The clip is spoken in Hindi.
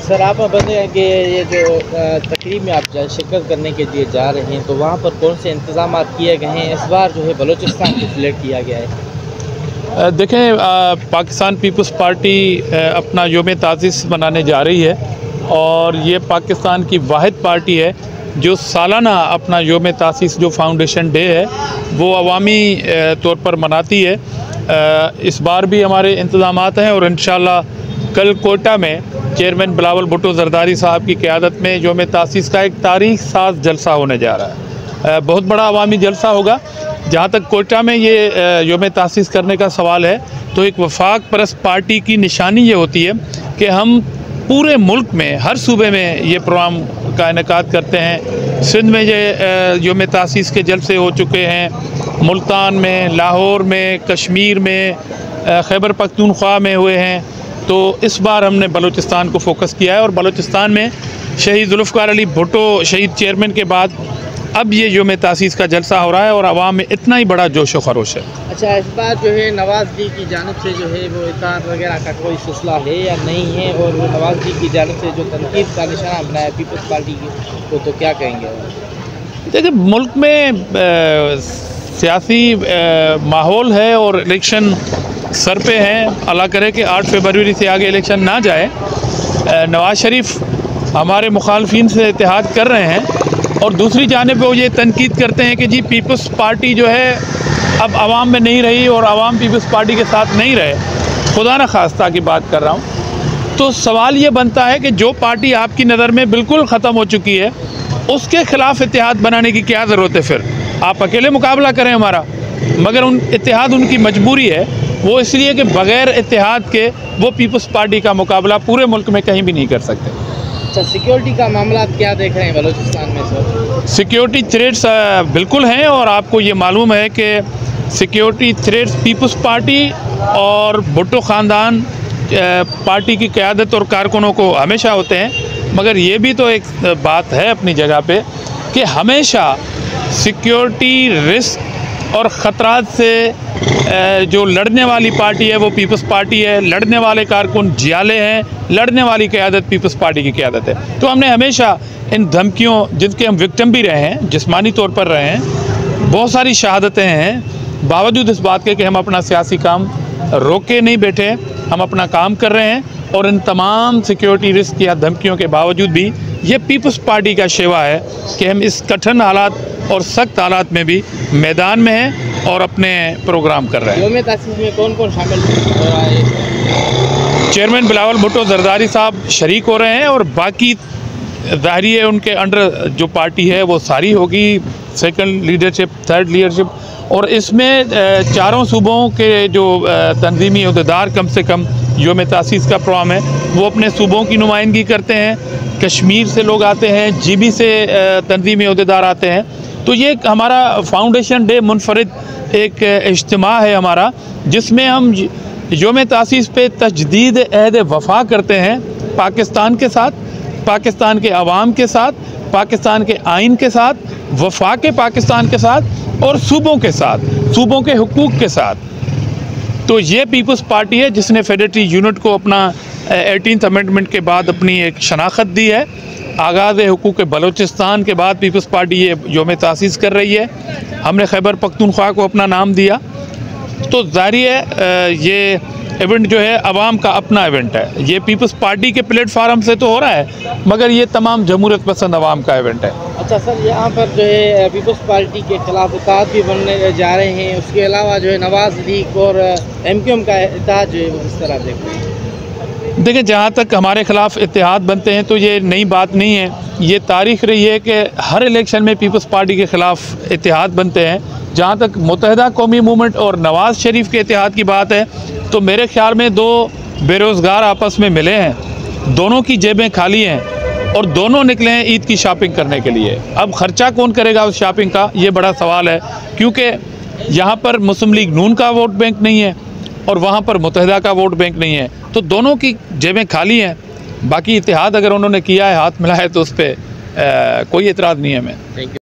सर आप बताएं कि ये जो तकरीब में आप शिरकत करने के लिए जा रहे हैं तो वहाँ पर कौन से इंतजाम किए गए हैं? इस बार जो है बलूचिस्तान को सिलेक्ट किया गया है। देखें, पाकिस्तान पीपल्स पार्टी अपना योम तासीस मनाने जा रही है और ये पाकिस्तान की वाहिद पार्टी है जो सालाना अपना योम तासीस जो फाउंडेशन डे है वो अवामी तौर पर मनाती है। इस बार भी हमारे इंतज़ामात हैं और इंशाअल्लाह कल कोटा में चेयरमैन बिलावल भुट्टो जरदारी साहब की क़यादत में योम तासीस का एक तारीख साज जलसा होने जा रहा है। बहुत बड़ा अवामी जलसा होगा। जहाँ तक कोटा में ये योम तासीस करने का सवाल है तो एक वफाक परस्त पार्टी की निशानी ये होती है कि हम पूरे मुल्क में हर सूबे में ये प्रोग्राम का इनेकाद करते हैं। सिंध में ये योम तासीस के जलसे हो चुके हैं, मुल्तान में, लाहौर में, कश्मीर में, खैबर पख्तूनख्वा में हुए हैं। तो इस बार हमने बलूचिस्तान को फोकस किया है और बलूचिस्तान में शहीद जुल्फ़िकार अली भुट्टो शहीद चेयरमैन के बाद अब ये योम तासीस का जलसा हो रहा है और आवाम में इतना ही बड़ा जोश व खरोश है। अच्छा, इस बार जो है नवाज़ ली की जानिब से जो है वो इताअत वगैरह का कोई सिलसिला है या नहीं है, और नवाज़ ली की जानिब से जो तनकीद का निशाना बनाया पीपल्स पार्टी की तो क्या कहेंगे? देखिए, मुल्क में सियासी माहौल है और इलेक्शन सर पे हैं। अल्लाह करे कि 8 फरवरी से आगे इलेक्शन ना जाए। नवाज़ शरीफ हमारे मुखालफिन से इत्तेहाद कर रहे हैं और दूसरी जानिब वो ये तनकीद करते हैं कि जी पीपल्स पार्टी जो है अब आवाम में नहीं रही और आवाम पीपल्स पार्टी के साथ नहीं रहे। खुदा न खास्ता की बात कर रहा हूँ। तो सवाल ये बनता है कि जो पार्टी आपकी नज़र में बिल्कुल ख़त्म हो चुकी है उसके ख़िलाफ़ इत्तेहाद बनाने की क्या ज़रूरत है? फिर आप अकेले मुकाबला करें हमारा, मगर इत्तेहाद उनकी मजबूरी है। वो इसलिए कि बग़ैर इत्तेहाद के वो पीपल्स पार्टी का मुकाबला पूरे मुल्क में कहीं भी नहीं कर सकते। अच्छा, सिक्योरिटी का मामला क्या देख रहे हैं बलूचिस्तान में सर? सिक्योरिटी थ्रेट्स बिल्कुल हैं और आपको ये मालूम है कि सिक्योरिटी थ्रेट्स पीपल्स पार्टी और भुट्टो ख़ानदान पार्टी की क़यादत और कारकुनों को हमेशा होते हैं। मगर ये भी तो एक बात है अपनी जगह पे कि हमेशा सिक्योरिटी रिस्क और ख़तरात से जो लड़ने वाली पार्टी है वो पीपल्स पार्टी है, लड़ने वाले कारकुन जियाले हैं, लड़ने वाली क़यादत पीपल्स पार्टी की क़यादत है। तो हमने हमेशा इन धमकियों, जिनके हम विक्टिम भी रहे हैं, जिस्मानी तौर पर रहे हैं, बहुत सारी शहादतें हैं, बावजूद इस बात के कि हम अपना सियासी काम रोके नहीं बैठे, हम अपना काम कर रहे हैं। और इन तमाम सिक्योरिटी रिस्क या धमकियों के बावजूद भी ये पीपल्स पार्टी का शेवा है कि हम इस कठिन हालात और सख्त हालात में भी मैदान में हैं और अपने प्रोग्राम कर रहे हैं। योम तासीस में कौन कौन शामिल हो रहा है? चेयरमैन बिलावल भुट्टो जरदारी साहब शरीक हो रहे हैं और बाकी ज़ाहिरी है उनके अंडर जो पार्टी है वो सारी होगी, सेकंड लीडरशिप, थर्ड लीडरशिप। और इसमें चारों सूबों के जो तंजीमी अहदेदार कम से कम योम तासीस का प्रोग्राम है वो अपने सूबों की नुमाइंदगी करते हैं। कश्मीर से लोग आते हैं, जीबी से तंजीमी अहदेदार आते हैं। तो ये हमारा फाउंडेशन डे मुनफरिद एक इज्तिमा है हमारा, जिसमें हम योम तासीस पे तजदीद अहद वफ़ा करते हैं पाकिस्तान के साथ, पाकिस्तान के अवाम के साथ, पाकिस्तान के आइन के साथ, वफाक पाकिस्तान के साथ और सूबों के साथ, सूबों के हुकूक के साथ। तो ये पीपल्स पार्टी है जिसने फेडरेटरी यूनिट को अपना 18th अमेंडमेंट के बाद अपनी एक शनाख्त दी है। आगाज़ हुकूक बलूचिस्तान के बाद पीपल्स पार्टी ये योम तासीस कर रही है। हमने खैबर पख्तूनख्वा को अपना नाम दिया। तो ज़ाहिर है ये इवेंट जो है अवाम का अपना इवेंट है। ये पीपल्स पार्टी के प्लेटफार्म से तो हो रहा है मगर ये तमाम जमहूरियत पसंद अवाम का इवेंट है। अच्छा सर, यहाँ पर जो है पीपल्स पार्टी के खिलाफ इत्तेहाद भी बनने जा रहे हैं, उसके अलावा जो है नवाज़ लीग और MQM का इत्तेहाद जो है वो किस तरह देखते हैं? देखिए, जहाँ तक हमारे ख़िलाफ़ इत्तेहाद बनते हैं तो ये नई बात नहीं है। ये तारीख़ रही है कि हर इलेक्शन में पीपल्स पार्टी के ख़िलाफ़ इत्तेहाद बनते हैं। जहाँ तक मुत्तहिदा कौमी मूवमेंट और नवाज़ शरीफ के इत्तेहाद की बात है तो मेरे ख्याल में दो बेरोज़गार आपस में मिले हैं, दोनों की जेबें खाली हैं और दोनों निकले हैं ईद की शॉपिंग करने के लिए। अब ख़र्चा कौन करेगा उस शॉपिंग का, ये बड़ा सवाल है, क्योंकि यहाँ पर मुस्लिम लीग नून का वोट बैंक नहीं है और वहाँ पर मुत्तहिदा का वोट बैंक नहीं है। तो दोनों की जेबें खाली हैं। बाकी इत्तेहाद अगर उन्होंने किया है, हाथ मिलाया है, तो उस पर कोई एतराज़ नहीं है हमें।